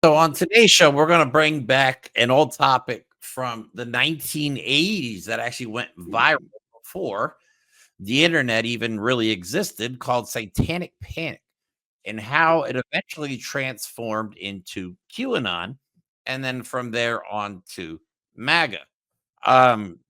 So on today's show, we're going to bring back an old topic from the 1980s that actually went viral before the internet even really existed, called Satanic Panic, and how it eventually transformed into QAnon, and then from there on to MAGA.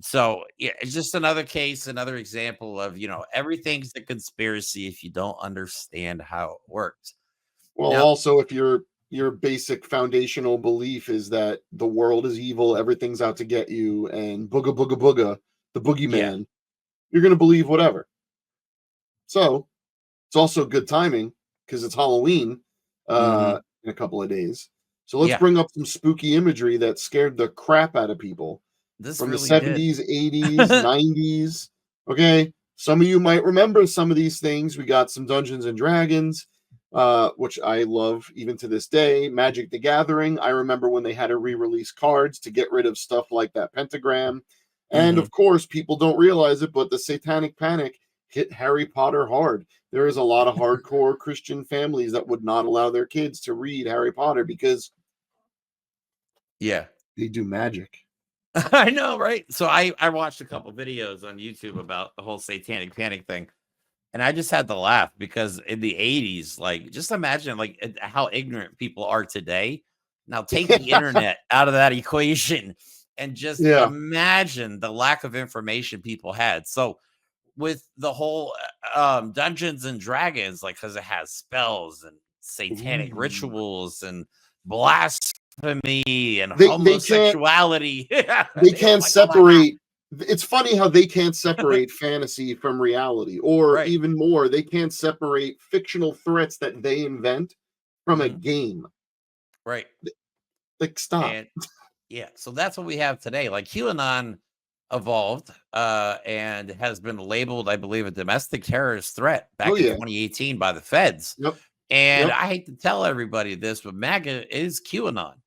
So yeah, it's just another case, another example of, everything's a conspiracy if you don't understand how it works. Well, Now, also, if your basic foundational belief is that the world is evil, everything's out to get you, and booga booga booga, the yeah, boogeyman, you're gonna believe whatever. So it's also good timing because it's Halloween hmm in a couple of days. So let's yeah, bring up some spooky imagery that scared the crap out of people this from the really did. 70s, 80s, 90s. Okay. Some of you might remember some of these things. We got some Dungeons and Dragons, which I love even to this day. Magic the Gathering. I remember when they had to re release cards to get rid of stuff like that pentagram. And hmm of course, people don't realize it, but the Satanic Panic hit Harry Potter hard. There is a lot of hardcore Christian families that would not allow their kids to read Harry Potter because Yeah. they do magic. I know, right? So I watched a couple videos on YouTube about the whole Satanic Panic thing, and I just had to laugh because in the 80s, like, just imagine, like, how ignorant people are today. Now take the internet out of that equation and just Yeah. imagine the lack of information people had. So with the whole Dungeons and Dragons, like, because it has spells and satanic Ooh. rituals and blasphemy and They can't homosexuality. they They were can't like, oh my god. separate. It's funny how they can't separate fantasy from reality, or Right. even more, they can't separate fictional threats that they invent from a Mhm. game. Right. Like, stop. And yeah, so that's what we have today. Like, QAnon evolved and has been labeled, I believe, a domestic terrorist threat Oh back in yeah. 2018 by the feds. Yep. And Yep. I hate to tell everybody this, but MAGA is QAnon. There's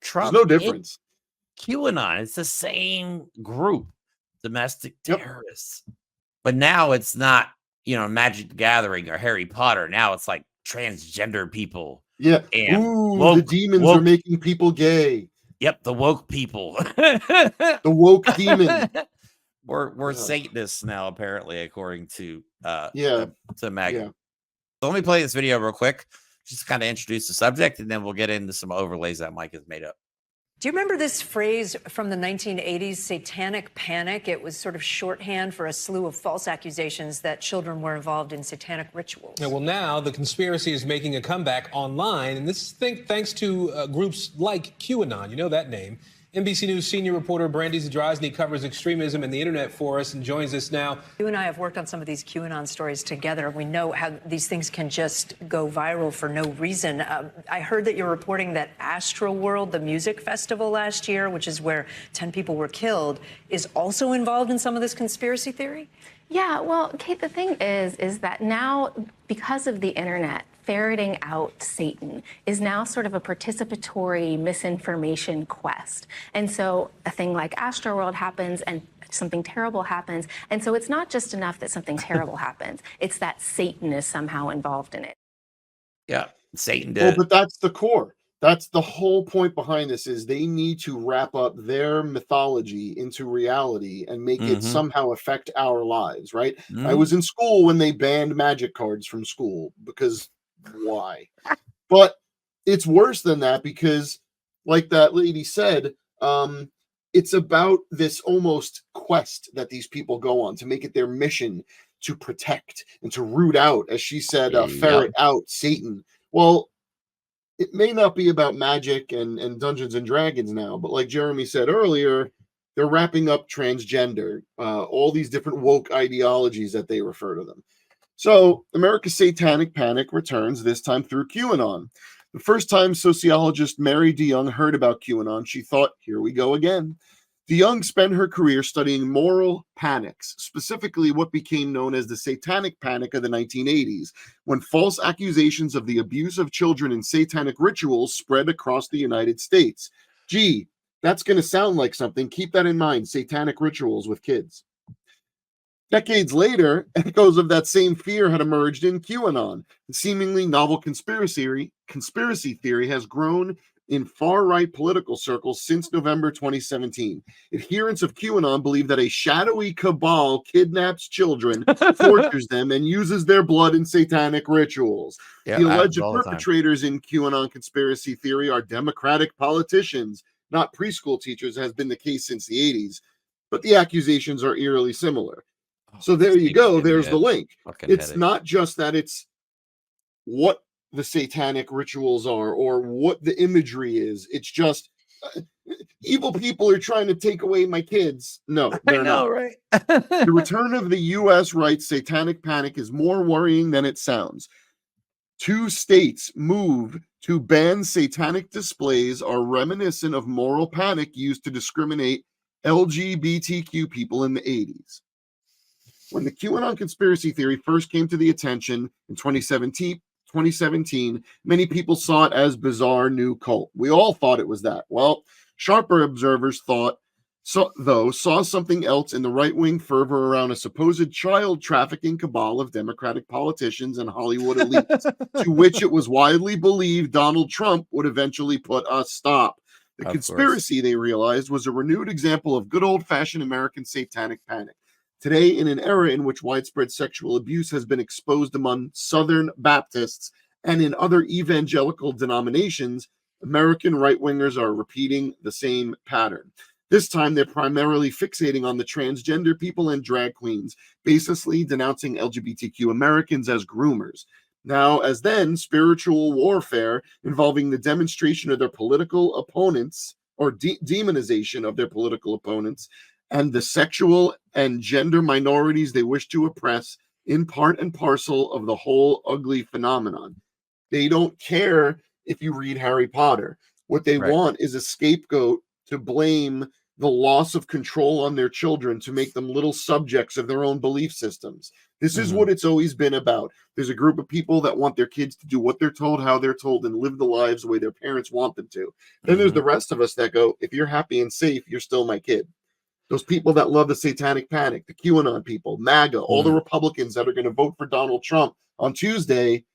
Trump no is difference. QAnon. It's the same group, domestic Yep. terrorists. But now it's not, Magic the Gathering or Harry Potter. Now it's like transgender people Yeah. and Ooh, the woke, demons are woke. making people gay. Yep, the woke people. The woke demon. We're Ugh. Satanists now, apparently, according to Yeah. MAGA. Yeah. So let me play this video real quick, just to kind of introduce the subject, and then we'll get into some overlays that Mike has made up. Do you remember this phrase from the 1980s, satanic panic? It was sort of shorthand for a slew of false accusations that children were involved in satanic rituals. Yeah, well, now the conspiracy is making a comeback online, and this is thanks to groups like QAnon. You know that name. NBC News senior reporter Brandy Zadrozny covers extremism and the internet for us and joins us now. You and I have worked on some of these QAnon stories together. We know how these things can just go viral for no reason. I heard that you're reporting that Astroworld, the music festival last year, which is where 10 people were killed, is also involved in some of this conspiracy theory? Yeah, well, Kate, the thing is that now, because of the internet, ferreting out Satan is now sort of a participatory misinformation quest. And so a thing like Astroworld happens and something terrible happens. And so it's not just enough that something terrible happens, it's that Satan is somehow involved in it. Yeah, Satan did Well, it. but that's the core. That's the whole point behind this is they need to wrap up their mythology into reality and make it Mm-hmm. somehow affect our lives, right? I Mm-hmm. was in school when they banned magic cards from school because why? But it's worse than that because, like that lady said, it's about this almost quest that these people go on to make it their mission to protect and to root out, as she said, Yep. ferret out Satan. Well, it may not be about magic and Dungeons and Dragons now, but like Jeremy said earlier, they're wrapping up transgender, all these different woke ideologies that they refer to them. So, America's Satanic Panic returns, this time through QAnon. The first time sociologist Mary DeYoung heard about QAnon, she thought, here we go again. DeYoung spent her career studying moral panics, specifically what became known as the Satanic Panic of the 1980s, when false accusations of the abuse of children in satanic rituals spread across the United States. Gee, that's going to sound like something. Keep that in mind, satanic rituals with kids. Decades later, echoes of that same fear had emerged in QAnon. The seemingly novel conspiracy theory has grown in far-right political circles since November 2017. Adherents of QAnon believe that a shadowy cabal kidnaps children, tortures them, and uses their blood in satanic rituals. Yeah, The happens alleged all the time. perpetrators in QAnon conspiracy theory are Democratic politicians, not preschool teachers, has been the case since the 80s. But the accusations are eerily similar. So there you go. There's the link. It's not just that it's what the satanic rituals are or what the imagery is. It's just evil people are trying to take away my kids. No, they're not. Right? The return of the U.S. right satanic panic is more worrying than it sounds. 2 states moved to ban satanic displays are reminiscent of moral panic used to discriminate LGBTQ people in the 80s. When the QAnon conspiracy theory first came to the attention in 2017, many people saw it as bizarre new cult. We all thought it was that. Well, sharper observers saw something else in the right-wing fervor around a supposed child trafficking cabal of Democratic politicians and Hollywood elites, to which it was widely believed Donald Trump would eventually put a stop. The conspiracy, they realized, was a renewed example of good old-fashioned American satanic panic. Today, in an era in which widespread sexual abuse has been exposed among Southern Baptists and in other evangelical denominations, American right-wingers are repeating the same pattern. This time, they're primarily fixating on the transgender people and drag queens, baselessly denouncing LGBTQ Americans as groomers. Now, as then, spiritual warfare involving the demonstration of their political opponents or demonization of their political opponents and the sexual and gender minorities they wish to oppress, in part and parcel of the whole ugly phenomenon. They don't care if you read Harry Potter. What they want is a scapegoat to blame the loss of control on their children to make them little subjects of their own belief systems. This is what it's always been about. There's a group of people that want their kids to do what they're told, how they're told, and live the lives the way their parents want them to. Then there's the rest of us that go, if you're happy and safe, you're still my kid. Those people that love the satanic panic, the QAnon people, MAGA, all the Republicans that are going to vote for Donald Trump on Tuesday,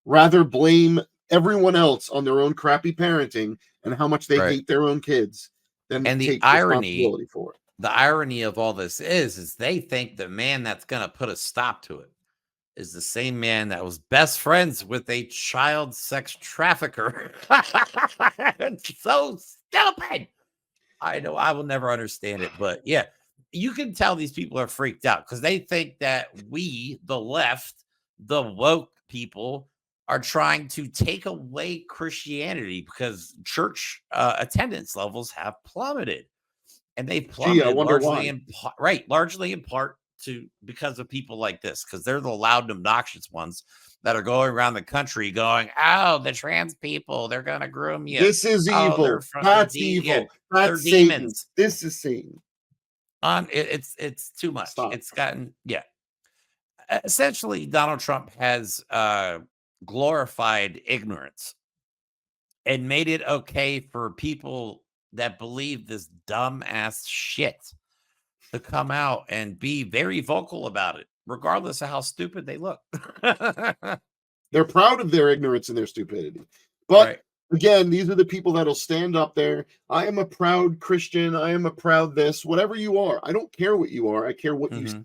rather blame everyone else on their own crappy parenting and how much they hate their own kids than and take responsibility for it. The irony of all this is they think the man that's going to put a stop to it is the same man that was best friends with a child sex trafficker. It's so stupid. I know I will never understand it, but yeah, you can tell these people are freaked out because they think that we, the left, the woke people, are trying to take away Christianity because church attendance levels have plummeted. And they plummeted largely in part to because of people like this, because they're the loud and obnoxious ones that are going around the country going, oh, the trans people, they're gonna groom you. This is evil. That's evil. That's Satan. Demons. This is Satan. It's too much. It's gotten essentially Donald Trump has glorified ignorance and made it okay for people that believe this dumb ass shit to come out and be very vocal about it, regardless of how stupid they look. They're proud of their ignorance and their stupidity. But again, these are the people that'll stand up there. I am a proud Christian. I am a proud this, whatever you are. I don't care what you are. I care what you say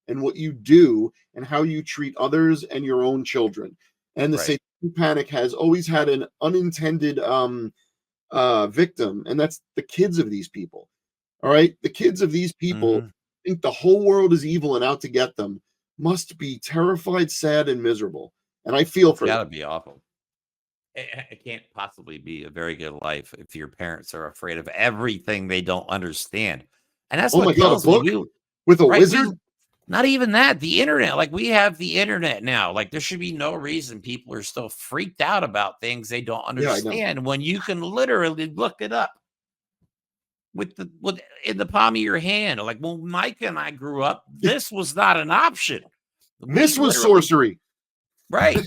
and what you do and how you treat others and your own children. And the satanic panic has always had an unintended victim, and that's the kids of these people. All right, the kids of these people think the whole world is evil and out to get them. Must be terrified, sad, and miserable. And I feel for them. Gotta be awful. It can't possibly be a very good life if your parents are afraid of everything they don't understand. And that's what kills me. With a wizard. Not even that. The internet, like we have the internet now. Like there should be no reason people are still freaked out about things they don't understand when you can literally look it up with in the palm of your hand. Like when Mike and I grew up, this was not an option. This was sorcery. Right.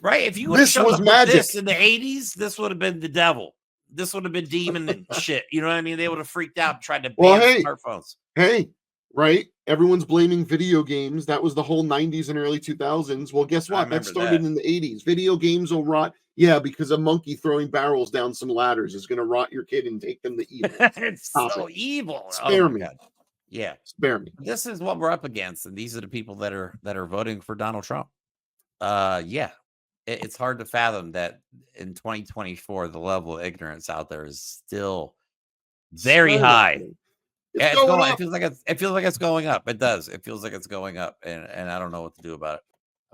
Right. If you would this was magic this in the 80s, this would have been the devil. This would have been demon and shit. You know what I mean? They would have freaked out and tried to ban smartphones. Right? Everyone's blaming video games. That was the whole 90s and early 2000s. Well, guess what? That started in the 80s. Video games will rot. Yeah, because a monkey throwing barrels down some ladders is going to rot your kid and take them to evil. It's Stop so it. evil. Spare Oh my me. God. Yeah. Spare me. This is what we're up against, and these are the people that are voting for Donald Trump. Yeah. It's hard to fathom that in 2024 the level of ignorance out there is still very high. Skyrocketing. Yeah, It's going It up. feels like it's going up. It does. It feels like it's going up, and I don't know what to do about it.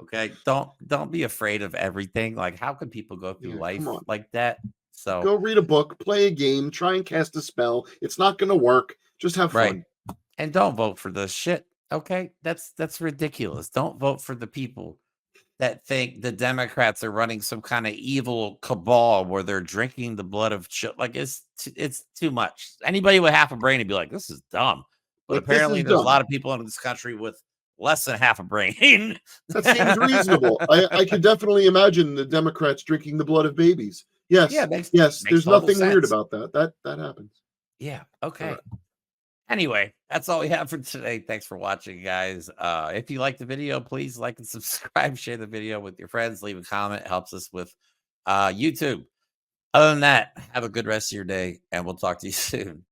Okay, don't be afraid of everything. Like, how can people go through Yeah, life come on. like that? So Go read a book, play a game, try and cast a spell. It's not going to work. Just have right, fun. and don't vote for this shit. Okay, that's ridiculous. Don't vote for the people that think the Democrats are running some kind of evil cabal where they're drinking the blood of like it's too much. Anybody with half a brain would be like, this is dumb. But Like, this apparently is there's a dumb. lot of people in this country with less than half a brain. That seems reasonable. I could definitely imagine the Democrats drinking the blood of babies. Yes. Yeah, yes. makes There's total nothing weird sense. about that. That happens. Yeah. Okay. Right. Anyway, that's all we have for today. Thanks for watching, guys. If you like the video, please like and subscribe, share the video with your friends, leave a comment. It helps us with YouTube. Other than that, have a good rest of your day, and we'll talk to you soon.